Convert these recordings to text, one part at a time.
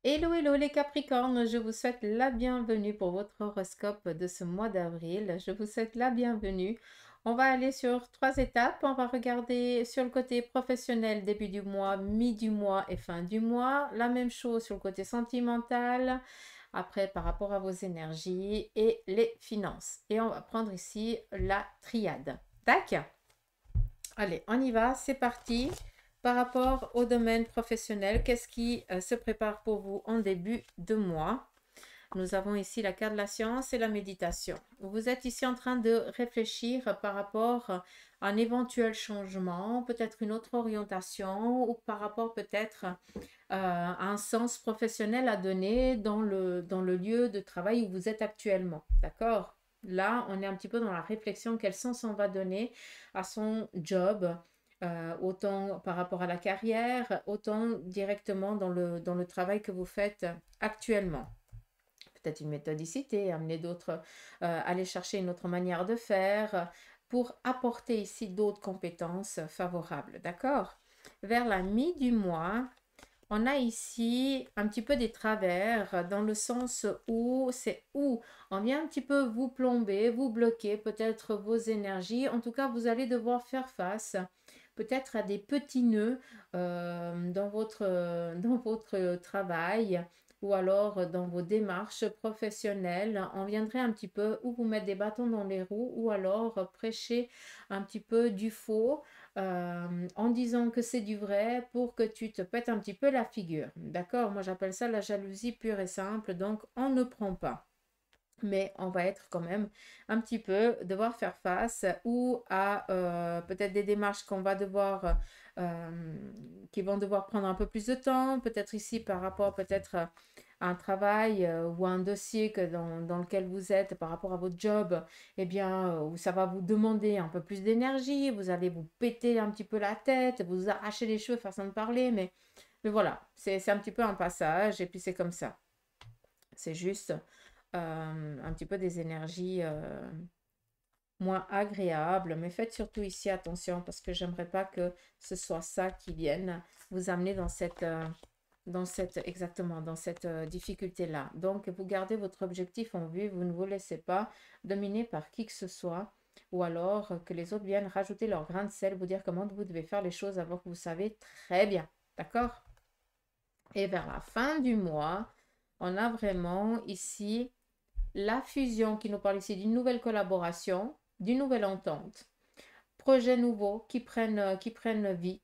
Hello, hello les Capricornes, je vous souhaite la bienvenue pour votre horoscope de ce mois d'avril. Je vous souhaite la bienvenue. On va aller sur 3 étapes. On va regarder sur le côté professionnel, début du mois, mi du mois et fin du mois. La même chose sur le côté sentimental, après par rapport à vos énergies et les finances. Et on va prendre ici la triade. Tac! Allez, on y va, c'est parti. Par rapport au domaine professionnel, qu'est-ce qui se prépare pour vous en début de mois? Nous avons ici la carte de la science et la méditation. Vous êtes ici en train de réfléchir par rapport à un éventuel changement, peut-être une autre orientation ou par rapport peut-être à un sens professionnel à donner dans le lieu de travail où vous êtes actuellement. D'accord? Là, on est un petit peu dans la réflexion, quel sens on va donner à son job, autant par rapport à la carrière, autant directement dans le travail que vous faites actuellement. Peut-être une méthodicité, amener d'autres, aller chercher une autre manière de faire pour apporter ici d'autres compétences favorables. D'accord? Vers la mi du mois, on a ici un petit peu des travers dans le sens où c'est où on vient un petit peu vous plomber, vous bloquer peut-être vos énergies. En tout cas, vous allez devoir faire face peut-être à des petits nœuds dans votre travail ou alors dans vos démarches professionnelles. On viendrait un petit peu ou vous mettre des bâtons dans les roues ou alors prêcher un petit peu du faux en disant que c'est du vrai pour que tu te pètes un petit peu la figure. D'accord? Moi, j'appelle ça la jalousie pure et simple. Donc, on ne prend pas. Mais on va être quand même un petit peu devoir faire face ou à peut-être des démarches qu'on va devoir qui vont devoir prendre un peu plus de temps, peut-être ici par rapport peut-être à un travail ou à un dossier dans lequel vous êtes par rapport à votre job, eh bien, où ça va vous demander un peu plus d'énergie, vous allez vous péter un petit peu la tête, vous arracher les cheveux, façon de parler, mais voilà, c'est un petit peu un passage et puis c'est comme ça. C'est juste un petit peu des énergies moins agréables, mais faites surtout ici attention parce que j'aimerais pas que ce soit ça qui vienne vous amener exactement, dans cette difficulté-là. Donc, vous gardez votre objectif en vue, vous ne vous laissez pas dominer par qui que ce soit, ou alors que les autres viennent rajouter leur grain de sel, vous dire comment vous devez faire les choses alors que vous savez très bien. D'accord? Et vers la fin du mois, on a vraiment ici la fusion qui nous parle ici d'une nouvelle collaboration, d'une nouvelle entente, projets nouveaux qui prennent vie,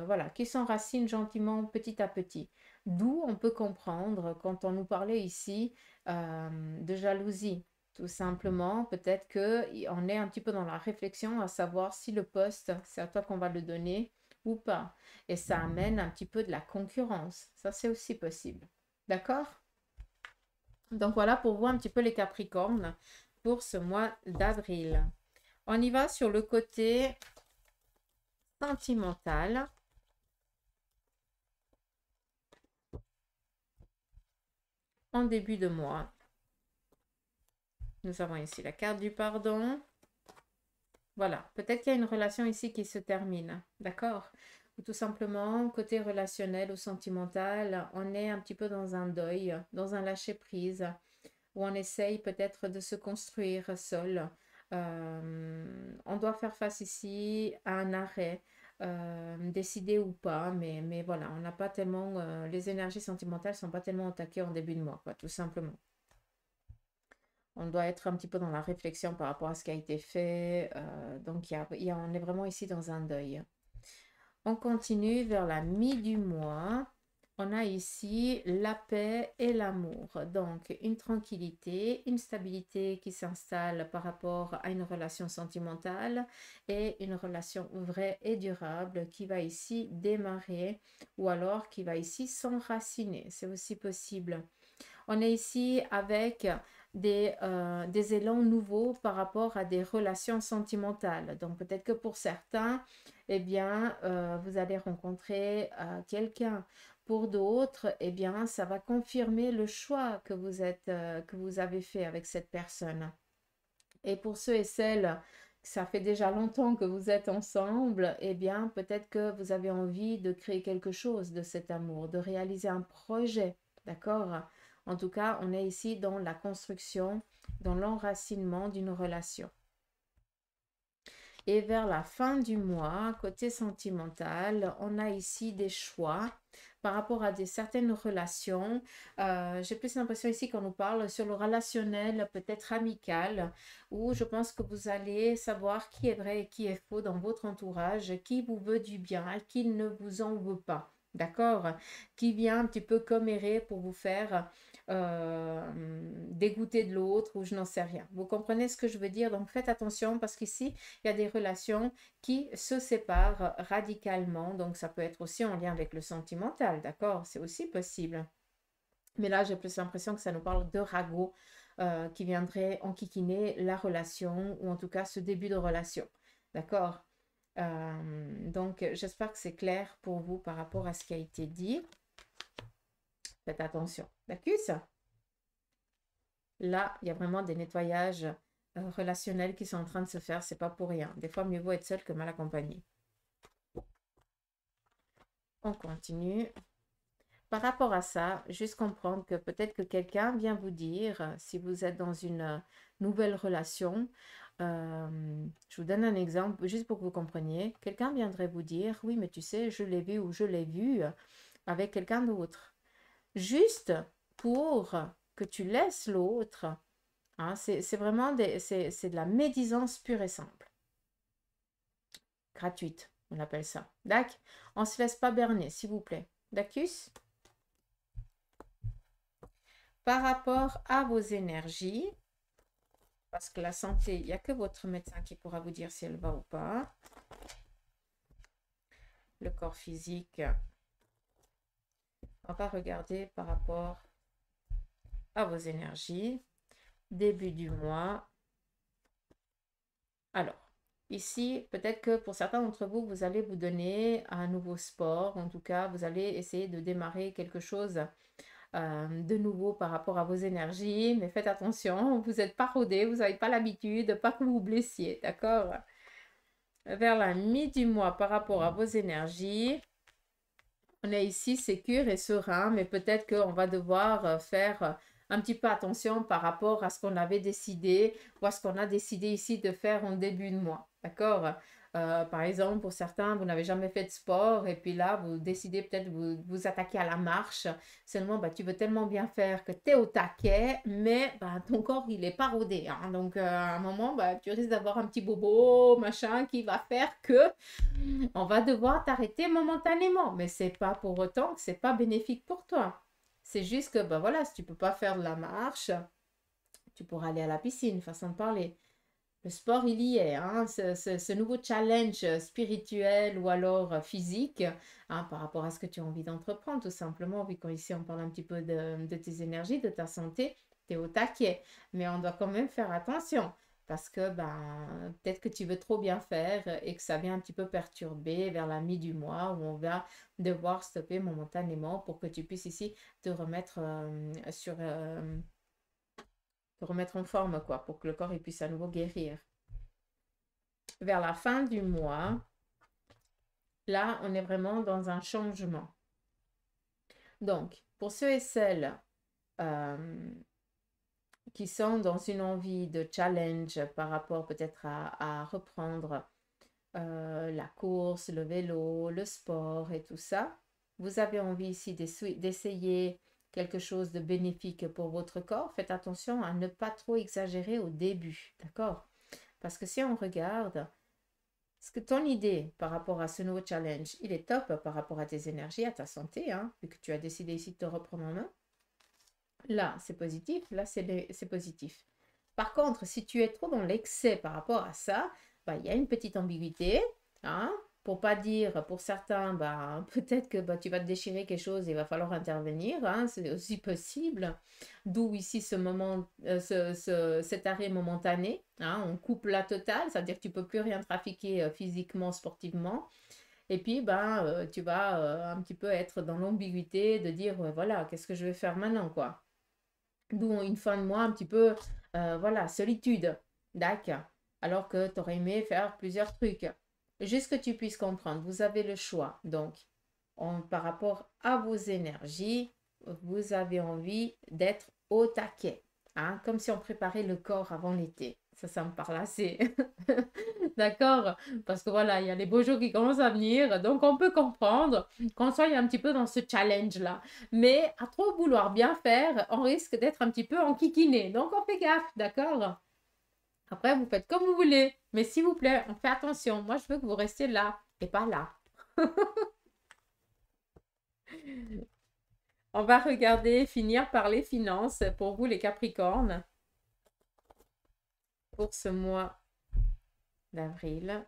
voilà, qui s'enracinent gentiment petit à petit. D'où on peut comprendre quand on nous parlait ici de jalousie. Tout simplement, peut-être qu'on est un petit peu dans la réflexion à savoir si le poste, c'est à toi qu'on va le donner ou pas. Et ça amène un petit peu de la concurrence. Ça, c'est aussi possible. D'accord? Donc voilà pour vous un petit peu les Capricornes pour ce mois d'avril. On y va sur le côté sentimental. En début de mois, nous avons ici la carte du pardon. Voilà, peut-être qu'il y a une relation ici qui se termine, d'accord? Ou tout simplement, côté relationnel ou sentimental, on est un petit peu dans un deuil, dans un lâcher-prise, où on essaye peut-être de se construire seul. On doit faire face ici à un arrêt, décidé ou pas, mais voilà, on n'a pas tellement, les énergies sentimentales sont pas tellement attaquées en début de mois, quoi, tout simplement. On doit être un petit peu dans la réflexion par rapport à ce qui a été fait, donc on est vraiment ici dans un deuil. On continue vers la mi du mois. On a ici la paix et l'amour. Donc, une tranquillité, une stabilité qui s'installe par rapport à une relation sentimentale et une relation vraie et durable qui va ici démarrer ou alors qui va ici s'enraciner. C'est aussi possible. On est ici avec des élans nouveaux par rapport à des relations sentimentales. Donc peut-être que pour certains, eh bien, vous allez rencontrer quelqu'un. Pour d'autres, eh bien, ça va confirmer le choix que vous avez fait avec cette personne. Et pour ceux et celles ça fait déjà longtemps que vous êtes ensemble, eh bien, peut-être que vous avez envie de créer quelque chose de cet amour, de réaliser un projet, d'accord? En tout cas, on est ici dans la construction, dans l'enracinement d'une relation. Et vers la fin du mois, côté sentimental, on a ici des choix par rapport à certaines relations. J'ai plus l'impression ici qu'on nous parle sur le relationnel, peut-être amical, où je pense que vous allez savoir qui est vrai et qui est faux dans votre entourage, qui vous veut du bien, qui ne vous en veut pas. D'accord? Qui vient un petit peu commérer pour vous faire dégoûter de l'autre ou je n'en sais rien. Vous comprenez ce que je veux dire? Donc faites attention parce qu'ici, il y a des relations qui se séparent radicalement. Donc ça peut être aussi en lien avec le sentimental, d'accord? C'est aussi possible. Mais là, j'ai plus l'impression que ça nous parle de ragots qui viendraient enquiquiner la relation ou en tout cas ce début de relation. D'accord? Donc, j'espère que c'est clair pour vous par rapport à ce qui a été dit. Faites attention. D'accord? Là, il y a vraiment des nettoyages relationnels qui sont en train de se faire. C'est pas pour rien. Des fois, mieux vaut être seul que mal accompagné. On continue. Par rapport à ça, juste comprendre que peut-être que quelqu'un vient vous dire, si vous êtes dans une nouvelle relation, je vous donne un exemple, juste pour que vous compreniez. Quelqu'un viendrait vous dire, oui, mais tu sais, je l'ai vu ou je l'ai vu avec quelqu'un d'autre. Juste pour que tu laisses l'autre. Hein, c'est vraiment c'est de la médisance pure et simple. Gratuite, on appelle ça. D'accord? On ne se laisse pas berner, s'il vous plaît. D'accord? Par rapport à vos énergies, parce que la santé, il n'y a que votre médecin qui pourra vous dire si elle va ou pas. Le corps physique, on va regarder par rapport à vos énergies. Début du mois. Alors, ici, peut-être que pour certains d'entre vous, vous allez vous donner un nouveau sport. En tout cas, vous allez essayer de démarrer quelque chose de nouveau par rapport à vos énergies. Mais faites attention, vous n'êtes pas rodé, vous n'avez pas l'habitude, pas que vous vous blessiez, d'accord? Vers la mi du mois par rapport à vos énergies, on est ici sécure et serein, mais peut-être qu'on va devoir faire un petit peu attention par rapport à ce qu'on avait décidé ou à ce qu'on a décidé ici de faire en début de mois. D'accord? Par exemple, pour certains, vous n'avez jamais fait de sport et puis là, vous décidez peut-être de vous attaquer à la marche. Seulement, bah, tu veux tellement bien faire que tu es au taquet, mais bah, ton corps, il est pas rodé. Hein. Donc, à un moment, bah, tu risques d'avoir un petit bobo, machin, qui va faire que on va devoir t'arrêter momentanément, mais c'est pas pour autant que c'est pas bénéfique pour toi. C'est juste que, ben voilà, si tu peux pas faire de la marche, tu pourras aller à la piscine, façon de parler. Le sport, il y est, hein, ce nouveau challenge spirituel ou alors physique, hein, par rapport à ce que tu as envie d'entreprendre, tout simplement, vu qu'ici on parle un petit peu de tes énergies, de ta santé, tu es au taquet. Mais on doit quand même faire attention. Parce que ben, peut-être que tu veux trop bien faire et que ça vient un petit peu perturber vers la mi du mois où on va devoir stopper momentanément pour que tu puisses ici te remettre te remettre en forme, quoi, pour que le corps il puisse à nouveau guérir. Vers la fin du mois, là, on est vraiment dans un changement. Donc, pour ceux et celles qui sont dans une envie de challenge par rapport peut-être à reprendre la course, le vélo, le sport et tout ça, vous avez envie ici d'essayer quelque chose de bénéfique pour votre corps, faites attention à ne pas trop exagérer au début, d'accord? Parce que si on regarde, est-ce que ton idée par rapport à ce nouveau challenge, il est top par rapport à tes énergies, à ta santé, hein, vu que tu as décidé ici de te reprendre en main? Là, c'est positif, là, c'est positif. Par contre, si tu es trop dans l'excès par rapport à ça, bah, il y a une petite ambiguïté, hein, pour pas dire, pour certains, bah, peut-être que bah, tu vas te déchirer quelque chose et il va falloir intervenir, hein, c'est aussi possible. D'où ici ce moment, cet arrêt momentané, hein, on coupe la totale, c'est-à-dire que tu peux plus rien trafiquer physiquement, sportivement. Et puis, ben, tu vas un petit peu être dans l'ambiguïté de dire, ouais, voilà, qu'est-ce que je vais faire maintenant, quoi. D'où une fin de mois un petit peu, voilà, solitude. D'accord. alors que tu aurais aimé faire plusieurs trucs. Juste que tu puisses comprendre, vous avez le choix. Donc, par rapport à vos énergies, vous avez envie d'être au taquet, hein, comme si on préparait le corps avant l'été. Ça me parle assez. D'accord? Parce que voilà, il y a les beaux jours qui commencent à venir, donc on peut comprendre qu'on soit un petit peu dans ce challenge-là. Mais à trop vouloir bien faire, on risque d'être un petit peu enquiquiné. Donc on fait gaffe, d'accord? Après, vous faites comme vous voulez. Mais s'il vous plaît, on fait attention. Moi, je veux que vous restiez là et pas là. On va regarder, finir par les finances pour vous, les Capricornes, pour ce mois d'avril.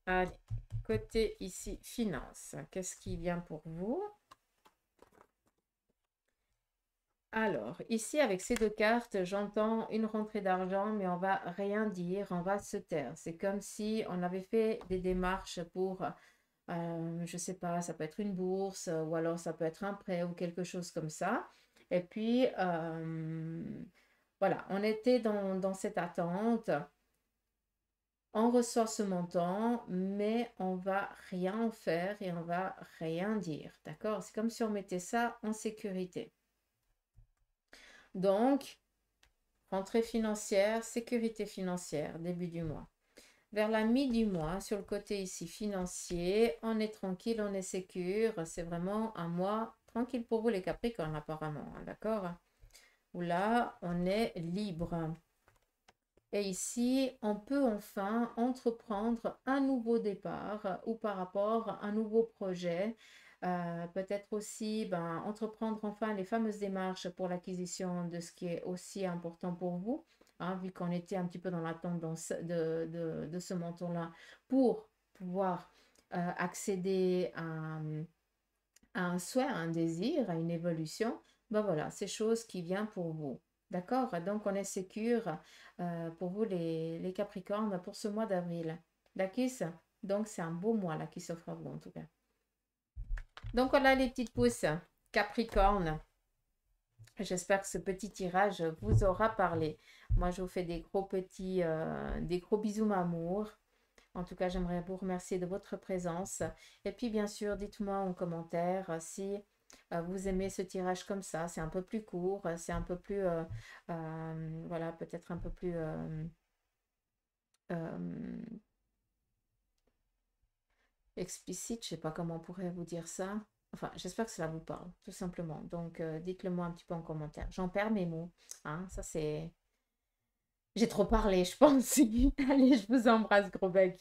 Allez, côté ici, finances. Qu'est-ce qui vient pour vous? Alors, ici, avec ces deux cartes, j'entends une rentrée d'argent, mais on va rien dire, on va se taire. C'est comme si on avait fait des démarches pour, je sais pas, ça peut être une bourse, ou alors ça peut être un prêt ou quelque chose comme ça. Et puis, voilà, on était dans cette attente. On reçoit ce montant, mais on va rien en faire et on va rien dire. D'accord? C'est comme si on mettait ça en sécurité. Donc, rentrée financière, sécurité financière, début du mois. Vers la mi du mois, sur le côté ici financier, on est tranquille, on est sécure. C'est vraiment un mois tranquille pour vous les Capricornes apparemment, hein, d'accord? Où là, on est libre. Et ici, on peut enfin entreprendre un nouveau départ ou par rapport à un nouveau projet. Peut-être aussi entreprendre enfin les fameuses démarches pour l'acquisition de ce qui est aussi important pour vous, hein, vu qu'on était un petit peu dans l'attente de ce montant-là pour pouvoir accéder à un souhait, à un désir, à une évolution. Ben voilà, c'est chose qui vient pour vous. D'accord? Donc, on est sécure pour vous, les Capricornes, pour ce mois d'avril. D'accord? Donc, c'est un beau mois là qui s'offre à vous, en tout cas. Donc, voilà les petites pousses. Capricorne, j'espère que ce petit tirage vous aura parlé. Moi, je vous fais des gros bisous, m'amour. En tout cas, j'aimerais vous remercier de votre présence. Et puis, bien sûr, dites-moi en commentaire si vous aimez ce tirage comme ça. C'est un peu plus court, c'est un peu plus, voilà, peut-être un peu plus euh, explicite. Je ne sais pas comment on pourrait vous dire ça. Enfin, j'espère que cela vous parle, tout simplement. Donc, dites-le moi un petit peu en commentaire. J'en perds mes mots. Hein, ça, c'est... J'ai trop parlé, je pense. Allez, je vous embrasse, gros bec.